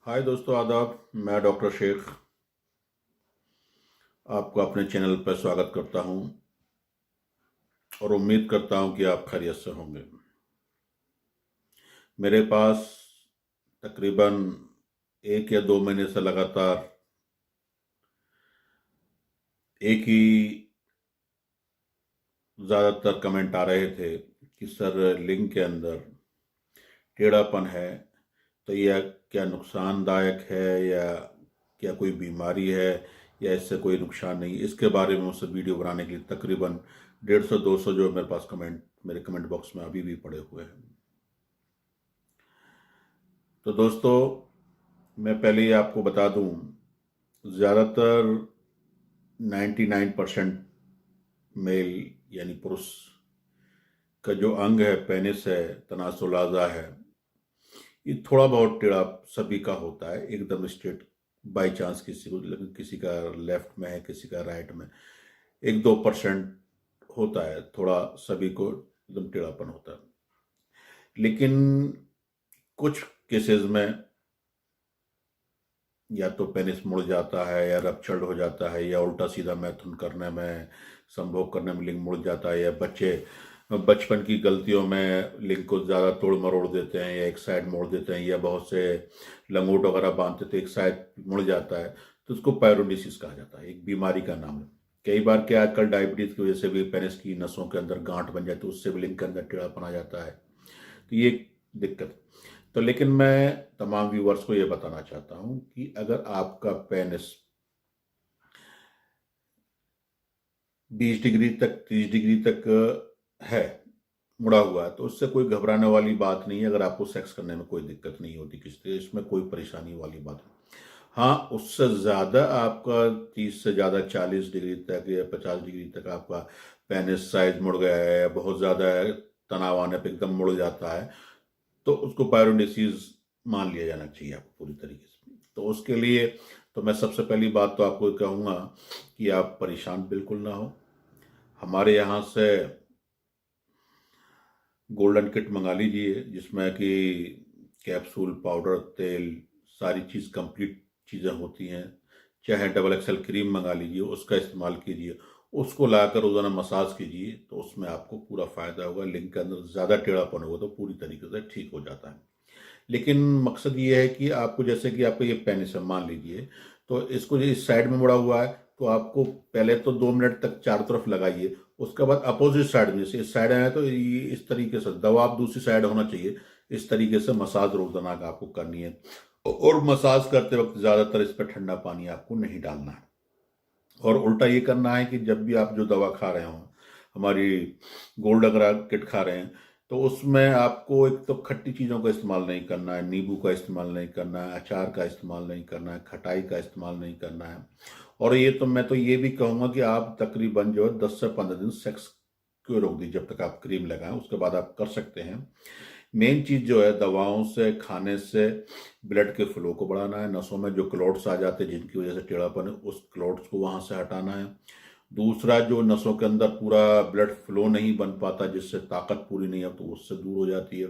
हाय दोस्तों, आदाब। मैं डॉक्टर शेख आपको अपने चैनल पर स्वागत करता हूं और उम्मीद करता हूं कि आप खैरियत से होंगे। मेरे पास तकरीबन 1 या 2 महीने से लगातार एक ही ज़्यादातर कमेंट आ रहे थे कि सर, लिंग के अंदर टेढ़ापन है, तो यह क्या नुकसानदायक है या क्या कोई बीमारी है या इससे कोई नुकसान नहीं। इसके बारे में मुझसे वीडियो बनाने के लिए तकरीबन 150-200 जो मेरे पास कमेंट मेरे कमेंट बॉक्स में अभी भी पड़े हुए हैं। तो दोस्तों, मैं पहले ही आपको बता दूं, ज़्यादातर 99% मेल यानी पुरुष का जो अंग है, पेनिस है, तनासुल आज़ा है, ये थोड़ा बहुत टेढ़ा सभी का होता है, एकदम स्ट्रेट बाई चांस किसी को, लेकिन किसी का लेफ्ट में है, किसी का राइट में 1-2% होता है, थोड़ा सभी को एकदम टेढ़ापन होता है। लेकिन कुछ केसेस में या तो पेनिस मुड़ जाता है या रप्चर्ड हो जाता है या उल्टा सीधा मैथुन करने में, संभोग करने में लिंग मुड़ जाता है, या बच्चे बचपन की गलतियों में लिंग को ज़्यादा तोड़ मरोड़ देते हैं या एक साइड मोड़ देते हैं, या बहुत से लंगोट वगैरह बांधते थे एक साइड मुड़ जाता है, तो उसको पायरोडिसिस कहा जाता है, एक बीमारी का नाम है। कई बार क्या, आजकल डायबिटीज़ की वजह से भी पेनिस की नसों के अंदर गांठ बन जाती है, उससे भी लिंग के अंदर टेढ़ापन आ जाता है। तो ये एक दिक्कत। तो लेकिन मैं तमाम व्यूवर्स को ये बताना चाहता हूं कि अगर आपका पेनिस 20 डिग्री तक 30 डिग्री तक है, मुड़ा हुआ है, तो उससे कोई घबराने वाली बात नहीं है। अगर आपको सेक्स करने में कोई दिक्कत नहीं होती किसी, इसमें कोई परेशानी वाली बात नहीं। हाँ, उससे ज़्यादा आपका 30 से ज़्यादा 40 डिग्री तक या 50 डिग्री तक आपका पेनिस साइज मुड़ गया है या बहुत ज़्यादा तनाव आने पर एकदम मुड़ जाता है, तो उसको पायरोडिसीज मान लिया जाना चाहिए आपको पूरी तरीके से। तो उसके लिए तो मैं सबसे पहली बात तो आपको कहूँगा कि आप परेशान बिल्कुल ना हो। हमारे यहाँ से गोल्डन किट मंगा लीजिए, जिसमें कि कैप्सूल, पाउडर, तेल, सारी चीज़ कंप्लीट चीज़ें होती हैं। चाहे डबल एक्सेल क्रीम मंगा लीजिए, उसका इस्तेमाल कीजिए, उसको लाकर रोज़ाना मसाज कीजिए, तो उसमें आपको पूरा फ़ायदा होगा। लिंग के अंदर ज़्यादा टेढ़ापन होगा तो पूरी तरीके से ठीक हो जाता है। लेकिन मकसद ये है कि आपको, जैसे कि आपको ये पेनिस है मान लीजिए, तो इसको इस साइड में मुड़ा हुआ है, तो आपको पहले तो 2 मिनट तक चारों तरफ लगाइए। उसके बाद अपोजिट साइड में, जैसे इस साइड है तो ये इस तरीके से दवा आप दूसरी साइड होना चाहिए, इस तरीके से मसाज रोजाना का आपको करनी है। और मसाज करते वक्त ज़्यादातर इस पर ठंडा पानी आपको नहीं डालना है, और उल्टा ये करना है कि जब भी आप जो दवा खा रहे हो, हमारी गोल्ड अगर किट खा रहे हैं, तो उसमें आपको एक तो खट्टी चीज़ों का इस्तेमाल नहीं करना है, नींबू का इस्तेमाल नहीं करना है, अचार का इस्तेमाल नहीं करना है, खटाई का इस्तेमाल नहीं करना है। और ये तो मैं तो ये भी कहूँगा कि आप तकरीबन जो है 10 से 15 दिन सेक्स क्यों रोक दीजिए, जब तक आप क्रीम लगाएं, उसके बाद आप कर सकते हैं। मेन चीज़ जो है, दवाओं से, खाने से ब्लड के फ्लो को बढ़ाना है। नसों में जो क्लॉट्स आ जाते हैं जिनकी वजह से टेढ़ापन है, उस क्लॉट्स को वहाँ से हटाना है। दूसरा, जो नसों के अंदर पूरा ब्लड फ्लो नहीं बन पाता, जिससे ताकत पूरी नहीं है, तो उससे दूर हो जाती है।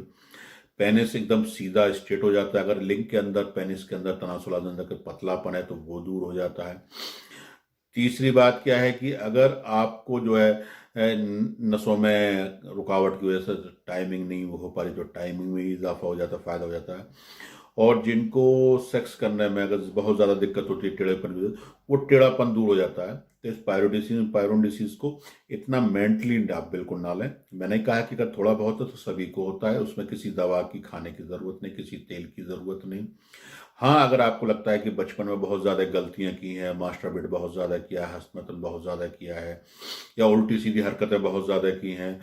पेनिस एकदम सीधा स्ट्रेट हो जाता है। अगर लिंग के अंदर, पेनिस के अंदर तनासुल अंदर का पतलापन है तो वो दूर हो जाता है। तीसरी बात क्या है कि अगर आपको जो है नसों में रुकावट की वजह से टाइमिंग नहीं हो पा रही, तो टाइमिंग में इजाफा हो जाता है, फायदा हो जाता है। और जिनको सेक्स करने में अगर बहुत ज़्यादा दिक्कत होती है टेढ़ेपन की, वो टेढ़ापन दूर हो जाता है। तो इस पायरोडिसीज को इतना मेंटली आप बिल्कुल ना लें। मैंने कहा कि अगर थोड़ा बहुत है तो सभी को होता है, उसमें किसी दवा की खाने की ज़रूरत नहीं, किसी तेल की ज़रूरत नहीं। हाँ, अगर आपको लगता है कि बचपन में बहुत ज़्यादा गलतियाँ की हैं, मास्टरबेट बहुत ज़्यादा किया है, हस्तमैथुन बहुत ज़्यादा किया है, या उल्टी सीधी हरकतें बहुत ज़्यादा की हैं,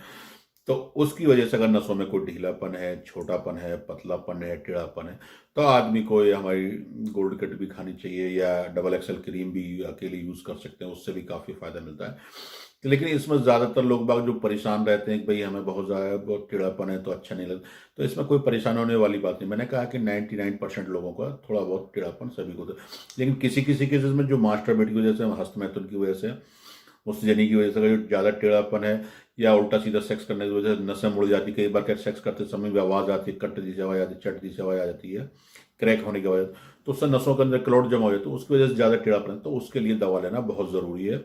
तो उसकी वजह से अगर नसों में कोई ढीलापन है, छोटापन है, पतलापन है, टेढ़ापन है, तो आदमी को ये हमारी गोल्ड किट भी खानी चाहिए, या डबल एक्सेल क्रीम भी अकेले यूज़ कर सकते हैं, उससे भी काफ़ी फ़ायदा मिलता है। लेकिन इसमें ज़्यादातर लोग बाग जो परेशान रहते हैं कि भाई हमें बहुत ज़्यादा बहुत टेढ़ापन है तो अच्छा नहीं लगता, तो इसमें कोई परेशान होने वाली बात नहीं। मैंने कहा कि 99% लोगों का थोड़ा बहुत टेढ़ापन सभी को होता है। लेकिन किसी किसी केसेस में जो मास्टरबेट की वजह से, हस्तमैथुन की वजह से मुस्तजनी की वजह से अगर ज़्यादा टेढ़ापन है या उल्टा सीधा सेक्स करने की वजह से नसें मुड़ जाती, कई बार क्या सेक्स करते समय भी आवाज़ आती है, कट दी आवाज़ आती है, चट दी आवाज़ आ जाती है क्रैक होने की वजह से, तो उससे नसों के अंदर क्लॉट जमा हो जाता है, तो उसकी वजह से ज़्यादा टेढ़ापन है, तो उसके लिए दवा लेना बहुत ज़रूरी है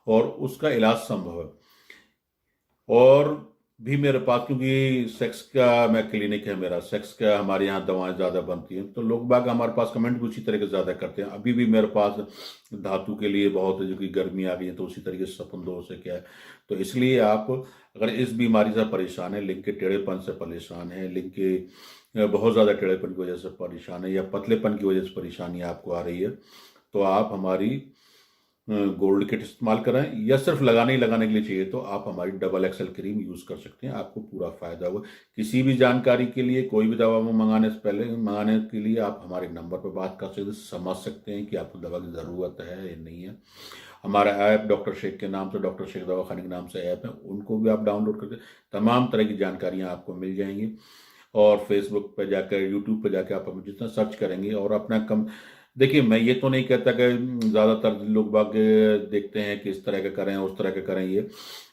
और उसका इलाज संभव है। और भी मेरे पास, क्योंकि सेक्स का मैं क्लिनिक है मेरा, सेक्स का हमारे यहाँ दवाएं ज़्यादा बनती हैं, तो लोग बाग हमारे पास कमेंट भी उसी तरह के ज़्यादा करते हैं। अभी भी मेरे पास धातु के लिए बहुत है, जो कि गर्मी आ गई है, तो उसी तरीके से सपन से क्या है, तो इसलिए आप अगर इस बीमारी से परेशान है, लिंग के टेढ़ेपन से परेशान है, लिंग के बहुत ज़्यादा टेढ़ेपन की वजह से परेशान है, या पतलेपन की वजह से परेशानी आपको आ रही है, तो आप हमारी गोल्ड किट इस्तेमाल करें, या सिर्फ लगाने ही लगाने के लिए चाहिए तो आप हमारी डबल एक्सेल क्रीम यूज़ कर सकते हैं, आपको पूरा फ़ायदा होगा। किसी भी जानकारी के लिए, कोई भी दवा मंगाने से पहले, मंगाने के लिए आप हमारे नंबर पर बात कर सकते हैं, समझ सकते हैं कि आपको दवा की ज़रूरत है या नहीं है। हमारा ऐप डॉक्टर शेख के नाम से, डॉक्टर शेख दवाखाने के नाम से ऐप है, उनको भी आप डाउनलोड करके तमाम तरह की जानकारियाँ आपको मिल जाएंगी। और फेसबुक पर जाकर, यूट्यूब पर जाकर आप जितना सर्च करेंगे और अपना कम, देखिए मैं ये तो नहीं कहता कि ज़्यादातर लोग बाग देखते हैं कि इस तरह का करें उस तरह का करें ये,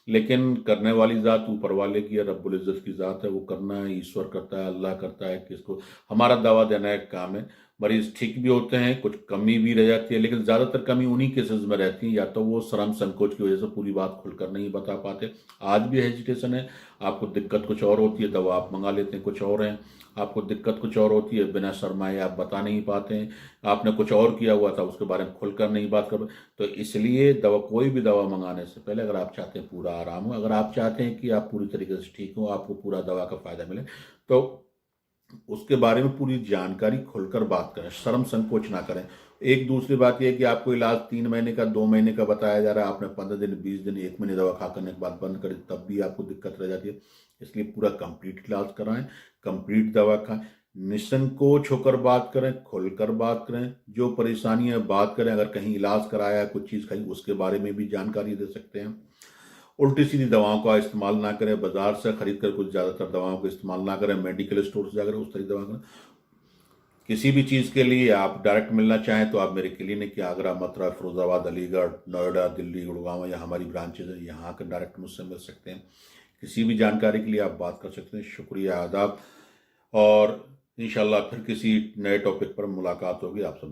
लेकिन करने वाली ज़ात ऊपर वाले की है, रब्बुल इज़्ज़त की ज़ात है, वो करना है, ईश्वर करता है, अल्लाह करता है, किसको हमारा दवा देना एक काम है। मरीज ठीक भी होते हैं, कुछ कमी भी रह जाती है, लेकिन ज़्यादातर कमी उन्हीं केसेस में रहती है, या तो वो शर्म संकोच की वजह से पूरी बात खुलकर नहीं बता पाते। आज भी हेजिटेशन है, आपको दिक्कत कुछ और होती है, दवा आप मंगा लेते हैं कुछ और है, आपको दिक्कत कुछ और होती है, बिना शर्माए आप बता नहीं पाते हैं, आपने कुछ और किया हुआ था उसके बारे में खुलकर नहीं बात कर, तो इसलिए दवा, कोई भी दवा मंगाने से पहले अगर आप चाहते हैं पूरा आराम हो, अगर आप चाहते हैं कि आप पूरी तरीके से ठीक हो, आपको पूरा दवा का फायदा मिले, तो उसके बारे में पूरी जानकारी खुलकर बात करें, शर्म संकोच ना करें। एक दूसरी बात यह है कि आपको इलाज 3 महीने का, 2 महीने का बताया जा रहा है, आपने 15 दिन, 20 दिन, 1 महीने दवा खा करने के बाद बंद करें, तब भी आपको दिक्कत रह जाती है। इसलिए पूरा कंप्लीट इलाज कराएं, कंप्लीट दवा खाएं, निसंकोच होकर बात करें, खुलकर बात करें, जो परेशानी है बात करें। अगर कहीं इलाज कराया, कुछ चीज़ खाई, उसके बारे में भी जानकारी दे सकते हैं। उल्टी सीधी दवाओं का इस्तेमाल ना करें, बाजार से खरीद कर कुछ ज़्यादातर दवाओं का इस्तेमाल ना करें, मेडिकल स्टोर से जाकर उस तरह की दवा करें। किसी भी चीज़ के लिए आप डायरेक्ट मिलना चाहें तो आप मेरे क्लिनिक या आगरा, मथुरा, फिरोजाबाद, अलीगढ़, नोएडा, दिल्ली, गुड़गांव, या हमारी ब्रांचेज हैं, यहाँ आकर डायरेक्ट मुझसे मिल सकते हैं। किसी भी जानकारी के लिए आप बात कर सकते हैं। शुक्रिया, आदाब, और इंशाल्लाह फिर किसी नए टॉपिक पर मुलाकात होगी। आप सब